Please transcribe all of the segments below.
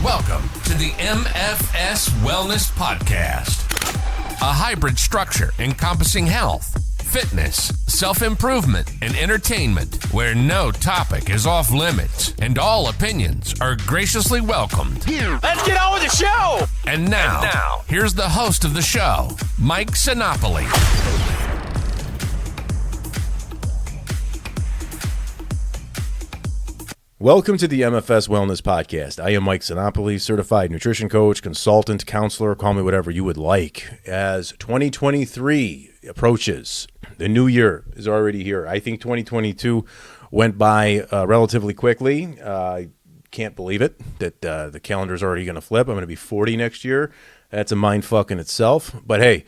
Welcome to the MFS Wellness Podcast, a hybrid structure encompassing health, fitness, self-improvement, and entertainment, where no topic is off limits and all opinions are graciously welcomed. Let's get on with the show! And now, here's the host of the show, Mike Sinopoli. Welcome to the MFS Wellness Podcast. I am Mike Sinopoli, certified nutrition coach, consultant, counselor, call me whatever you would like. As 2023 approaches, the new year is already here. I think 2022 went by relatively quickly. I can't believe it that the calendar is already going to flip. I'm going to be 40 next year. That's a mind fuck in itself. But hey,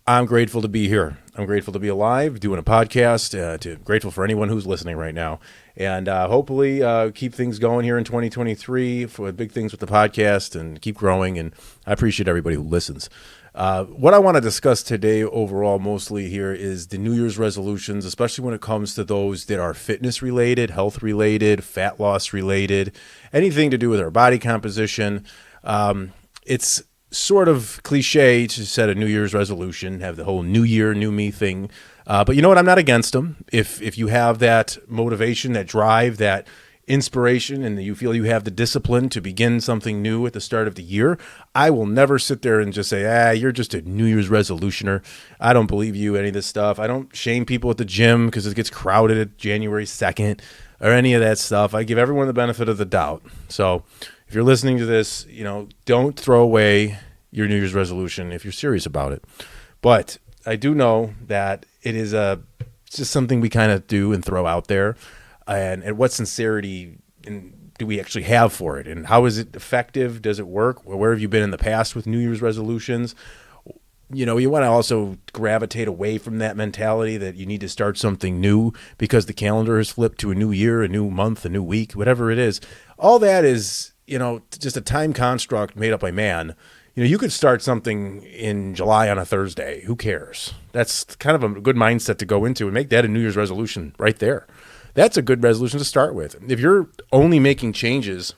I'm grateful to be here. I'm grateful to be alive, doing a podcast, grateful for anyone who's listening right now. And hopefully keep things going here in 2023 for big things with the podcast and keep growing. And I appreciate everybody who listens. What I want to discuss today overall mostly here is the New Year's resolutions, especially when it comes to those that are fitness related, health related, fat loss related, anything to do with our body composition. It's sort of cliche to set a New Year's resolution, have the whole New Year, New Me thing. But you know what? I'm not against them. If you have that motivation, that drive, that inspiration, and you feel you have the discipline to begin something new at the start of the year, I will never sit there and just say, you're just a New Year's resolutioner. I don't believe you, any of this stuff. I don't shame people at the gym because it gets crowded at January 2nd or any of that stuff. I give everyone the benefit of the doubt. So if you're listening to this, don't throw away your New Year's resolution if you're serious about it. But I do know that it is just something we kind of do and throw out there. And what sincerity do we actually have for it? And how is it effective? Does it work? Where have you been in the past with New Year's resolutions? You want to also gravitate away from that mentality that you need to start something new because the calendar has flipped to a new year, a new month, a new week, whatever it is. All that is, just a time construct made up by man. You could start something in July on a Thursday. Who cares? That's kind of a good mindset to go into and make that a New Year's resolution right there. That's a good resolution to start with. If you're only making changes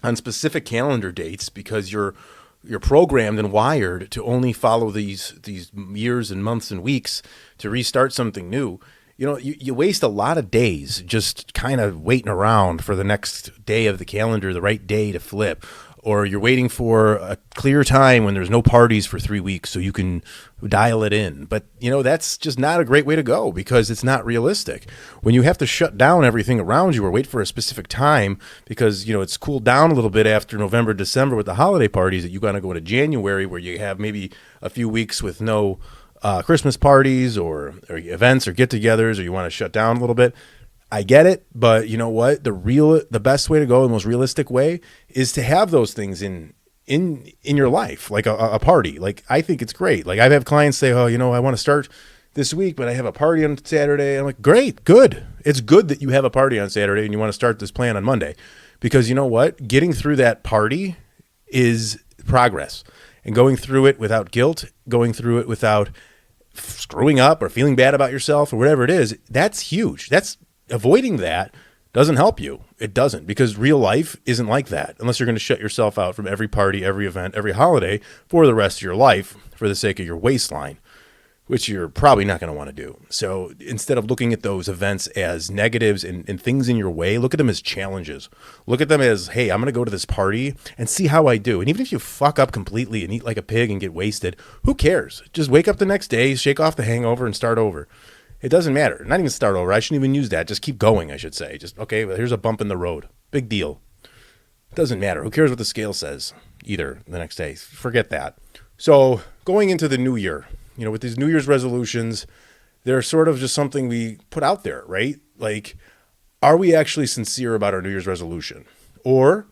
on specific calendar dates because you're programmed and wired to only follow these years and months and weeks to restart something new, you waste a lot of days just kind of waiting around for the next day of the calendar, the right day to flip. Or you're waiting for a clear time when there's no parties for 3 weeks so you can dial it in. But, that's just not a great way to go because it's not realistic. When you have to shut down everything around you or wait for a specific time because, it's cooled down a little bit after November, December with the holiday parties that you got to go to January where you have maybe a few weeks with no Christmas parties or events or get-togethers or you want to shut down a little bit. I get it, but you know what? The best way to go, the most realistic way, is to have those things in your life, like a party. Like I think it's great. Like I've had clients say, I want to start this week, but I have a party on Saturday. I'm like, great, good. It's good that you have a party on Saturday and you want to start this plan on Monday, because you know what? Getting through that party is progress, and going through it without guilt, going through it without screwing up or feeling bad about yourself or whatever it is, that's huge. Avoiding that doesn't help you. It doesn't, because real life isn't like that unless you're going to shut yourself out from every party, every event, every holiday for the rest of your life for the sake of your waistline, which you're probably not going to want to do. So instead of looking at those events as negatives and things in your way, look at them as challenges. Look at them as, hey, I'm going to go to this party and see how I do. And even if you fuck up completely and eat like a pig and get wasted, who cares? Just wake up the next day, shake off the hangover, and start over. It doesn't matter. Not even start over. I shouldn't even use that. Just keep going, I should say. Just, okay, well, here's a bump in the road. Big deal. It doesn't matter. Who cares what the scale says either the next day? Forget that. So going into the new year, with these New Year's resolutions, they're sort of just something we put out there, right? Like, are we actually sincere about our New Year's resolution? Or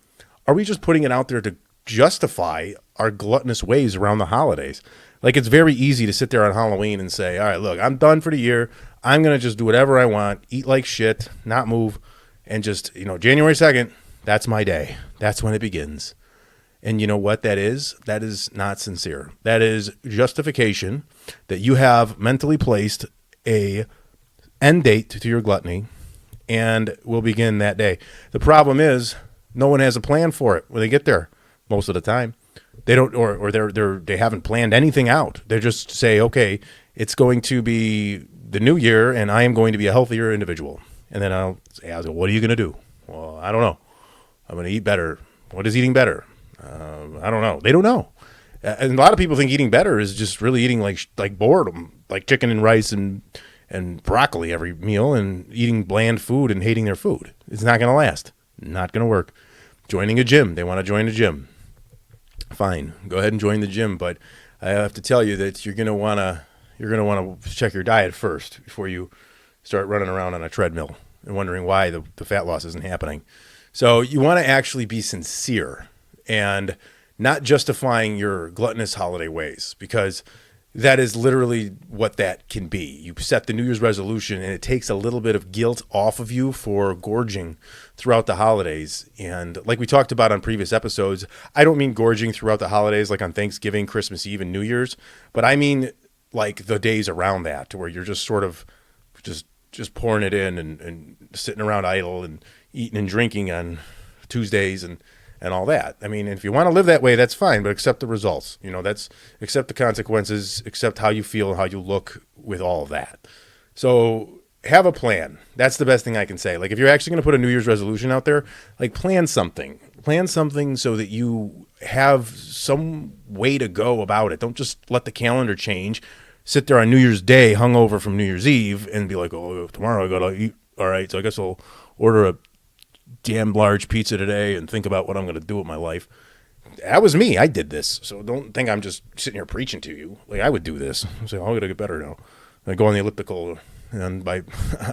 are we just putting it out there to justify our gluttonous ways around the holidays? Like, it's very easy to sit there on Halloween and say, all right, look, I'm done for the year. I'm going to just do whatever I want, eat like shit, not move, and just, January 2nd, that's my day. That's when it begins. And you know what that is? That is not sincere. That is justification that you have mentally placed a end date to your gluttony and will begin that day. The problem is No one has a plan for it when they get there most of the time. They don't, or they haven't planned anything out. They just say, okay, it's going to be the new year and I am going to be a healthier individual. And then I'll say, what are you going to do? Well, I don't know. I'm going to eat better. What is eating better? I don't know. They don't know. And a lot of people think eating better is just really eating like boredom, like chicken and rice and broccoli every meal and eating bland food and hating their food. It's not going to last. Not going to work. Joining a gym. They want to join a gym. Fine. Go ahead and join the gym. But I have to tell you that you're going to want to check your diet first before you start running around on a treadmill and wondering why the fat loss isn't happening. So you want to actually be sincere and not justifying your gluttonous holiday ways, because that is literally what that can be. You set the New Year's resolution and it takes a little bit of guilt off of you for gorging throughout the holidays. And like we talked about on previous episodes, I don't mean gorging throughout the holidays like on Thanksgiving, Christmas Eve, and New Year's, but I mean like the days around that, to where you're just sort of just pouring it in and sitting around idle and eating and drinking on Tuesdays and all that. I mean, if you want to live that way, that's fine, but accept the results. That's accept the consequences, accept how you feel and how you look with all of that. So have a plan. That's the best thing I can say. Like, if you're actually going to put a New Year's resolution out there, like, plan something so that you have some way to go about it. Don't just let the calendar change. Sit there on New Year's Day, hungover from New Year's Eve, and be like, oh, tomorrow I got to eat. All right, so I guess I'll order a damn large pizza today and think about what I'm going to do with my life. That was me. I did this. So don't think I'm just sitting here preaching to you. Like, I would do this. Say, oh, I got to get better now. I go on the elliptical and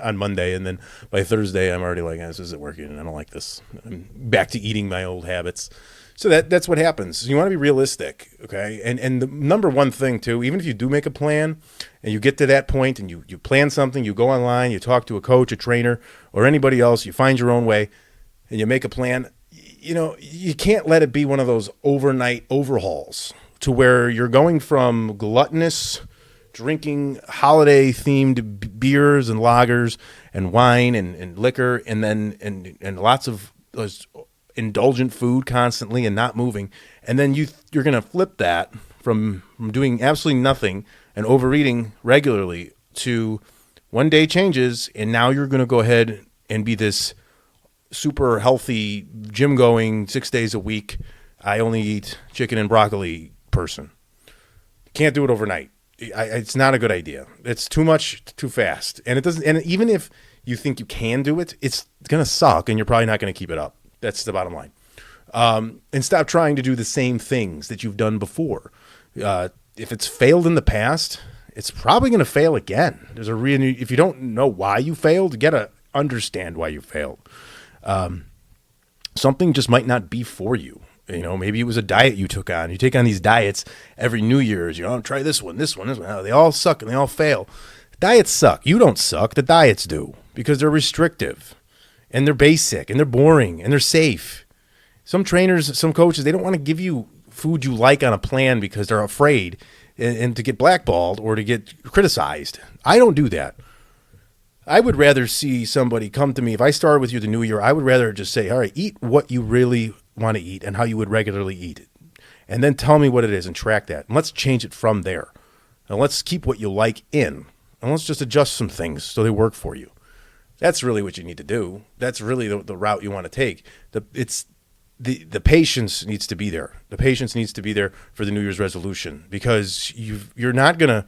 on Monday, and then by Thursday I'm already like, this isn't working and I don't like this. I'm back to eating my old habits. So that's what happens. You want to be realistic, okay? And the number one thing too, even if you do make a plan and you get to that point and you plan something, you go online, you talk to a coach, a trainer, or anybody else, you find your own way and you make a plan, you can't let it be one of those overnight overhauls to where you're going from gluttonous drinking holiday-themed beers and lagers and wine and liquor and lots of those indulgent food constantly and not moving, and then you're going to flip that from doing absolutely nothing and overeating regularly to one day changes, and now you're going to go ahead and be this super healthy, gym going 6 days a week, I only eat chicken and broccoli person. Can't do it overnight. It's not a good idea. It's too much, too fast, and it doesn't. And even if you think you can do it, it's going to suck, and you're probably not going to keep it up. That's the bottom line. And stop trying to do the same things that you've done before. If it's failed in the past, it's probably going to fail again. If you don't know why you failed, you got to understand why you failed. Something just might not be for you. Maybe it was a diet you took on. You take on these diets every New Year's. Try this one. Oh, they all suck and they all fail. Diets suck. You don't suck. The diets do, because they're restrictive. And they're basic, and they're boring, and they're safe. Some trainers, some coaches, they don't want to give you food you like on a plan because they're afraid and to get blackballed or to get criticized. I don't do that. I would rather see somebody come to me. If I started with you the new year, I would rather just say, all right, eat what you really want to eat and how you would regularly eat it. And then tell me what it is and track that. And let's change it from there. And let's keep what you like in. And let's just adjust some things so they work for you. That's really what you need to do. That's really the route you want to take. The patience needs to be there. The patience needs to be there for the New Year's resolution, because you're not gonna.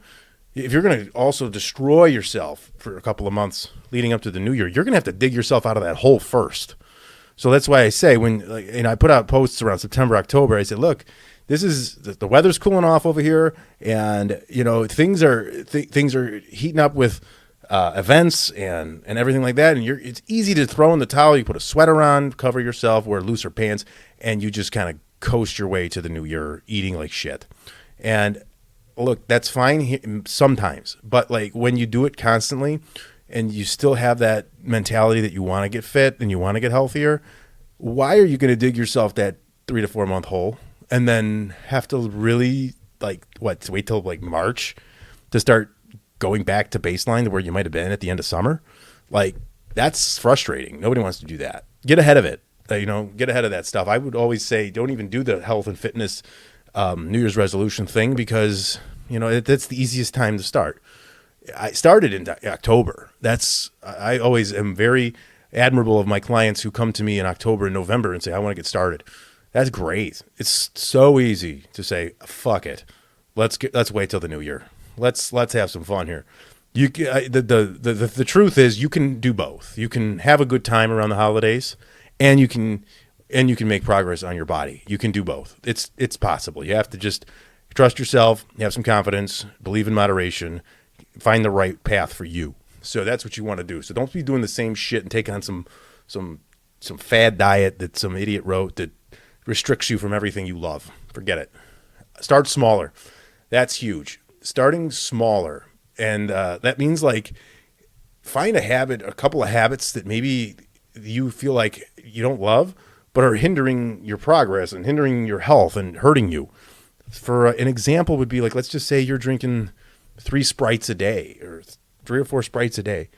If you're gonna also destroy yourself for a couple of months leading up to the New Year, you're gonna have to dig yourself out of that hole first. So that's why I say I put out posts around September, October. I said, look, this is the weather's cooling off over here, and things are heating up with events and everything like that, and it's easy to throw in the towel. You put a sweater on, cover yourself, wear looser pants, and you just kind of coast your way to the new year eating like shit. And look, that's fine sometimes, but like when you do it constantly and you still have that mentality that you want to get fit and you want to get healthier, why are you going to dig yourself that 3 to 4 month hole and then have to really wait till like March to start going back to baseline to where you might have been at the end of summer? Like, that's frustrating. Nobody wants to do that. Get ahead of it. Get ahead of that stuff. I would always say don't even do the health and fitness New Year's resolution thing because, that's the easiest time to start. I started in October. I always am very admirable of my clients who come to me in October and November and say, I want to get started. That's great. It's so easy to say, fuck it. Let's wait till the new year. Let's have some fun here. The truth is you can do both. You can have a good time around the holidays and you can make progress on your body. You can do both. It's possible. You have to just trust yourself, have some confidence, believe in moderation, find the right path for you. So that's what you want to do. So don't be doing the same shit and take on some fad diet that some idiot wrote that restricts you from everything you love. Forget it. Start smaller. That's huge. Starting smaller. And that means find a couple of habits that maybe you feel like you don't love, but are hindering your progress and hindering your health and hurting you. For an example would be let's just say you're drinking 3 Sprites a day or 3 or 4 Sprites a day.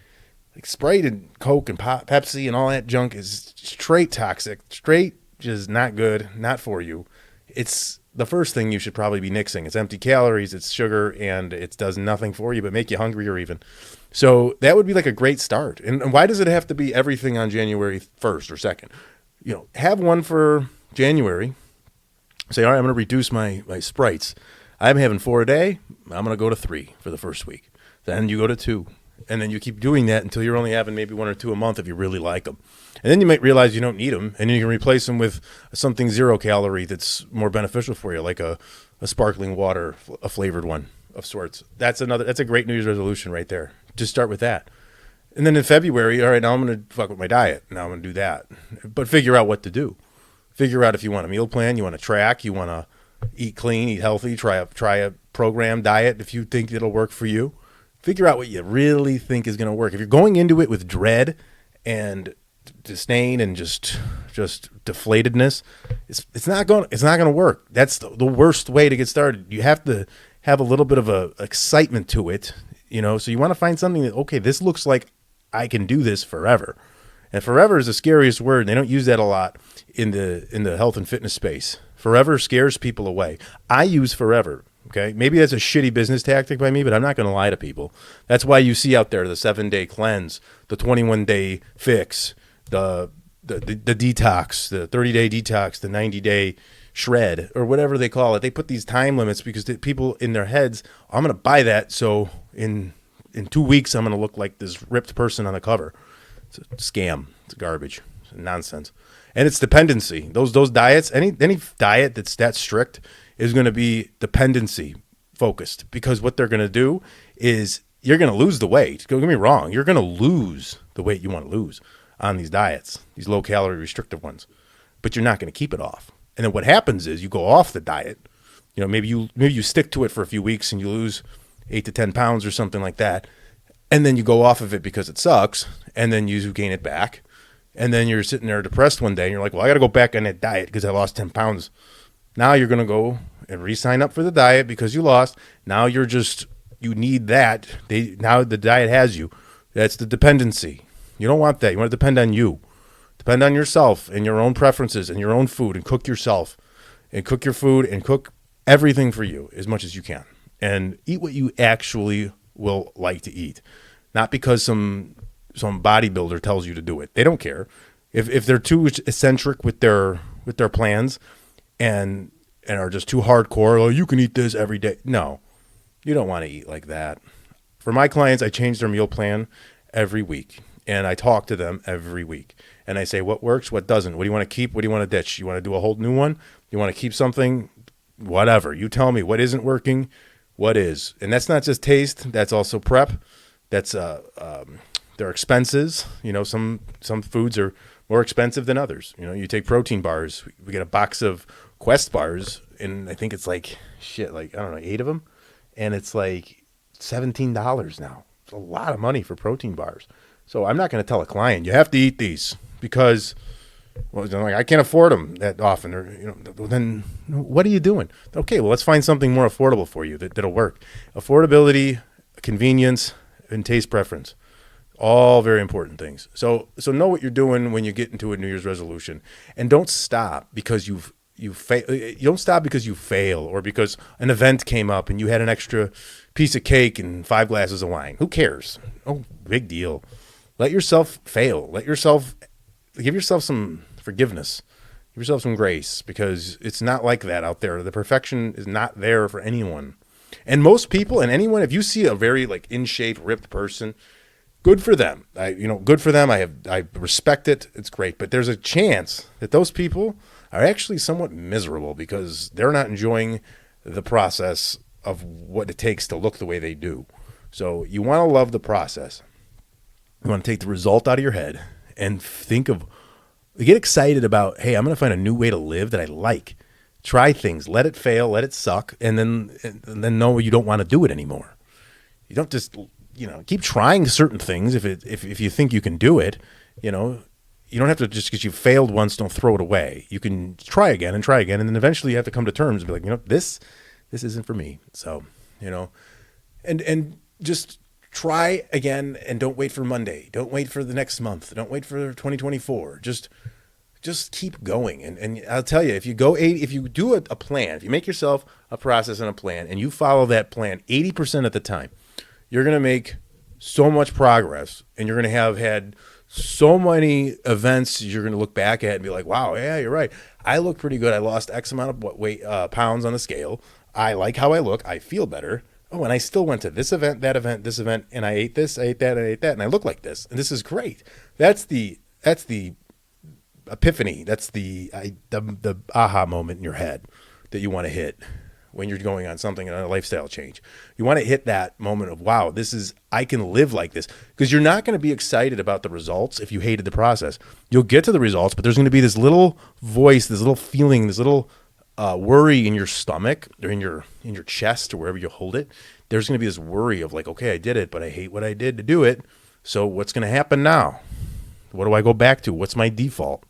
Sprite and Coke and Pepsi and all that junk is straight toxic, straight just not good, not for you. It's the first thing you should probably be nixing. It's empty calories, it's sugar, and it does nothing for you but make you hungrier even. So that would be a great start. And why does it have to be everything on January 1st or 2nd? Have one for January. Say, all right, I'm going to reduce my Sprites. I'm having 4 a day. I'm going to go to 3 for the first week. Then you go to 2. And then you keep doing that until you're only having maybe 1 or 2 a month if you really like them. And then you might realize you don't need them, and you can replace them with something 0 calorie that's more beneficial for you, like a sparkling water, a flavored one of sorts. That's a great New Year's resolution right there. Just start with that. And then in February, all right, now I'm going to fuck with my diet. Now I'm going to do that. But figure out what to do. Figure out if you want a meal plan, you want to track, you want to eat clean, eat healthy, try a program diet if you think it'll work for you. Figure out what you really think is going to work. If you're going into it with dread and disdain and just deflatedness, it's not going to work. That's the worst way to get started. You have to have a little bit of a excitement to it, so you want to find something that, okay, this looks like I can do this forever. And forever is the scariest word. And they don't use that a lot in the health and fitness space. Forever scares people away. I use forever. Okay, maybe that's a shitty business tactic by me, but I'm not going to lie to people. That's why you see out there the 7-day cleanse, the 21-day fix, the detox, the 30-day detox, the 90-day shred, or whatever they call it. They put these time limits because people in their heads, I'm going to buy that, so in 2 weeks I'm going to look like this ripped person on the cover. It's a scam. It's garbage. It's nonsense. And it's dependency. Those diets, any diet that's that strict is going to be dependency focused, because what they're going to do is you're going to lose the weight. Don't get me wrong. You're going to lose the weight you want to lose on these diets, these low calorie restrictive ones, but you're not going to keep it off. And then what happens is you go off the diet. Maybe you stick to it for a few weeks and you lose 8 to 10 pounds or something like that. And then you go off of it because it sucks. And then you gain it back. And then you're sitting there depressed one day and you're like, well, I got to go back on that diet because I lost 10 pounds. Now you're going to go and re-sign up for the diet because you lost. Now you need that. Now the diet has you. That's the dependency. You don't want that. You want to depend on you. Depend on yourself and your own preferences and your own food, and cook yourself and cook your food and cook everything for you as much as you can. And eat what you actually will like to eat. Not because some bodybuilder tells you to do it. They don't care. If they're too eccentric with their plans and are just too hardcore, oh, you can eat this every day. No, you don't want to eat like that. For my clients, I change their meal plan every week, and I talk to them every week. And I say, what works, what doesn't? What do you want to keep? What do you want to ditch? You want to do a whole new one? You want to keep something? Whatever. You tell me what isn't working, what is. And that's not just taste. That's also prep. That's their expenses. Some foods are more expensive than others. You take protein bars. We get a box of Quest bars, and I think it's I don't know, 8 of them, and it's like $17 now. It's a lot of money for protein bars. So I'm not going to tell a client you have to eat these because, I can't afford them that often. Or then what are you doing? Okay, well, let's find something more affordable for you that'll work. Affordability, convenience, and taste preference. All very important things. So know what you're doing when you get into a New Year's resolution, and don't stop because you don't stop because you fail or because an event came up and you had an extra piece of cake and 5 glasses of wine. Who cares? Oh, big deal. Let yourself fail. Give yourself some forgiveness. Give yourself some grace, because it's not like that out there. The perfection is not there for anyone. And most people and anyone, if you see a very like in shape, ripped person, good for them. Good for them. I respect it. It's great. But there's a chance that those people are actually somewhat miserable because they're not enjoying the process of what it takes to look the way they do. So you want to love the process. You want to take the result out of your head and get excited about, hey, I'm going to find a new way to live that I like. Try things, let it fail, let it suck, and then know you don't want to do it anymore. You don't just, keep trying certain things if you think you can do it. You don't have to, just because you failed once, don't throw it away. You can try again, and then eventually you have to come to terms and be like, this isn't for me. So, and just try again, and don't wait for Monday. Don't wait for the next month. Don't wait for 2024. Just keep going. And I'll tell you, if you do a plan, if you make yourself a process and a plan, and you follow that plan 80% of the time, you're going to make so much progress, and you're going to have had so many events you're going to look back at and be like, wow, yeah, you're right. I look pretty good. I lost X amount of weight, pounds on the scale. I like how I look. I feel better. Oh, and I still went to this event, this event, and I ate this, I ate that, and I look like this. And this is great. That's the epiphany. That's the aha moment in your head that you want to hit when you're going on something, on a lifestyle change. You want to hit that moment of, wow, I can live like this. Because you're not going to be excited about the results if you hated the process. You'll get to the results, but there's going to be this little voice, this little feeling, this little worry in your stomach or in your chest or wherever you hold it. There's going to be this worry of like, okay, I did it, but I hate what I did to do it. So what's going to happen now? What do I go back to? What's my default?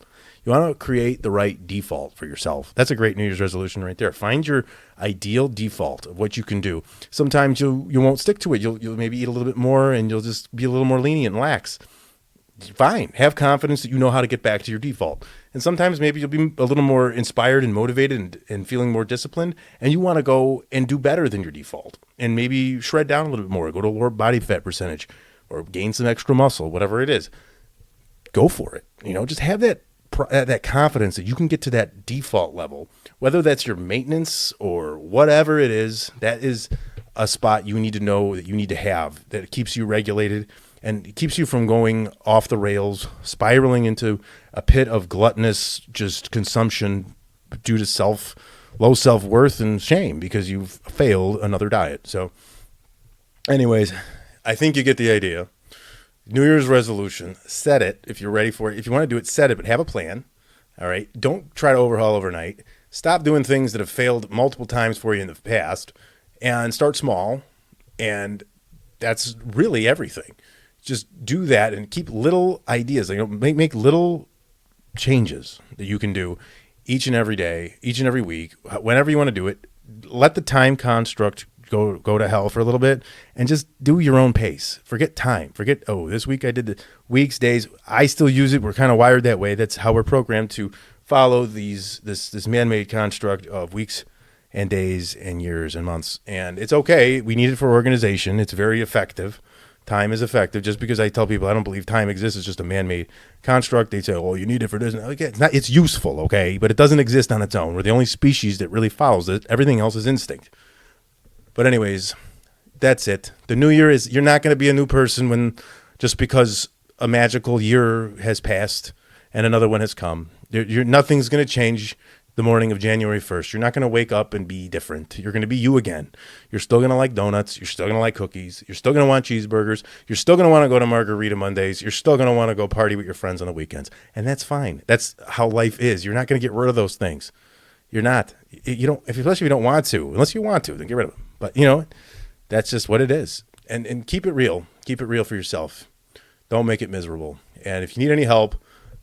You want to create the right default for yourself. That's a great New Year's resolution right there. Find your ideal default of what you can do. Sometimes you won't stick to it. You'll maybe eat a little bit more, and you'll just be a little more lenient and lax. Fine. Have confidence that you know how to get back to your default. And sometimes maybe you'll be a little more inspired and motivated and feeling more disciplined, and you want to go and do better than your default and maybe shred down a little bit more, go to a lower body fat percentage or gain some extra muscle, whatever it is. Go for it. Just have that confidence that you can get to that default level, whether that's your maintenance or whatever it is. That is a spot you need to know that you need to have, that keeps you regulated and it keeps you from going off the rails, spiraling into a pit of gluttonous just consumption due to low self-worth and shame because you've failed another diet. So anyways, I think you get the idea. New Year's resolution, set it if you're ready for it. If you want to do it, set it, but have a plan. All right. Don't try to overhaul overnight. Stop doing things that have failed multiple times for you in the past and start small. And that's really everything. Just do that and keep little ideas. Make little changes that you can do each and every day, each and every week, whenever you want to do it. Let the time construct go to hell for a little bit and just do your own pace. Forget time. Forget, this week I did the weeks, days. I still use it. We're kind of wired that way. That's how we're programmed to follow this man-made construct of weeks and days and years and months. And it's okay. We need it for organization. It's very effective. Time is effective. Just because I tell people I don't believe time exists, it's just a man-made construct. They say, you need it for this. Okay, it's useful, okay? But it doesn't exist on its own. We're the only species that really follows it. Everything else is instinct. But anyways, that's it. The new year you're not going to be a new person just because a magical year has passed and another one has come. Nothing's going to change the morning of January 1st. You're not going to wake up and be different. You're going to be you again. You're still going to like donuts. You're still going to like cookies. You're still going to want cheeseburgers. You're still going to want to go to Margarita Mondays. You're still going to want to go party with your friends on the weekends. And that's fine. That's how life is. You're not going to get rid of those things. You're not. Especially if you don't want to. Unless you want to, then get rid of them. But, that's just what it is. And keep it real. Keep it real for yourself. Don't make it miserable. And if you need any help,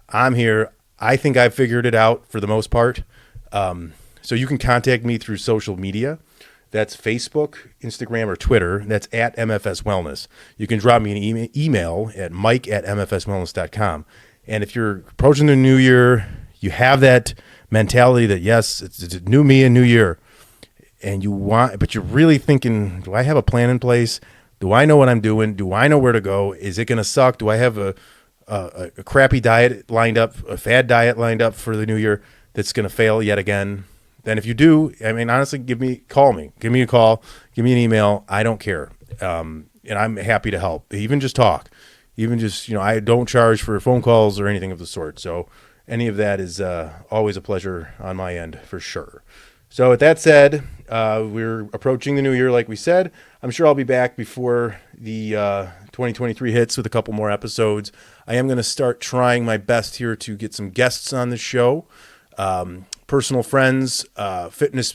I'm here. I think I've figured it out for the most part. So you can contact me through social media. That's Facebook, Instagram, or Twitter. That's at MFS Wellness. You can drop me an email at mike@mfswellness.com. And if you're approaching the new year, you have that mentality that, yes, it's a new me and new year. And but you're really thinking, do I have a plan in place? Do I know what I'm doing? Do I know where to go? Is it going to suck? Do I have a crappy diet lined up, a fad diet lined up for the new year that's going to fail yet again? Then if you do, I mean, honestly, give me a call, give me an email. I don't care. And I'm happy to help. Even just talk, even just, I don't charge for phone calls or anything of the sort. So any of that is always a pleasure on my end for sure. So with that said, we're approaching the new year, like we said. I'm sure I'll be back before the 2023 hits with a couple more episodes. I am going to start trying my best here to get some guests on the show. Personal friends, fitness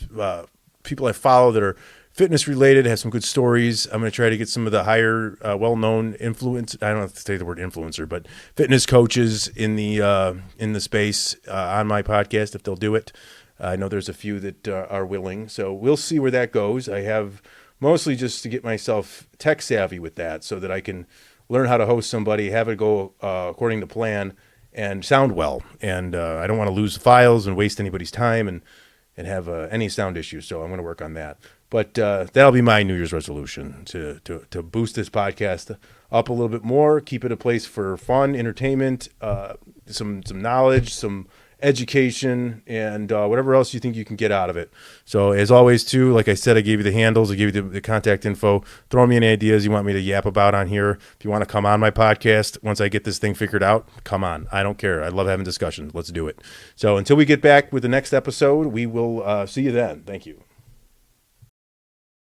people I follow that are fitness related, have some good stories. I'm going to try to get some of the higher, well-known I don't have to say the word influencer, but fitness coaches in the space on my podcast if they'll do it. I know there's a few that are willing, so we'll see where that goes. I have mostly just to get myself tech savvy with that so that I can learn how to host somebody, have it go according to plan, and sound well. And I don't want to lose files and waste anybody's time and have any sound issues. So I'm going to work on that. But that'll be my New Year's resolution, to boost this podcast up a little bit more, keep it a place for fun, entertainment, some knowledge, some education, and whatever else you think you can get out of it. So as always, too, like I said, I gave you the handles, I gave you the contact info. Throw me any ideas you want me to yap about on here. If you want to come on my podcast once I get this thing figured out, come on. I don't care. I love having discussions. Let's do it. So until we get back with the next episode, we will see you then. Thank you.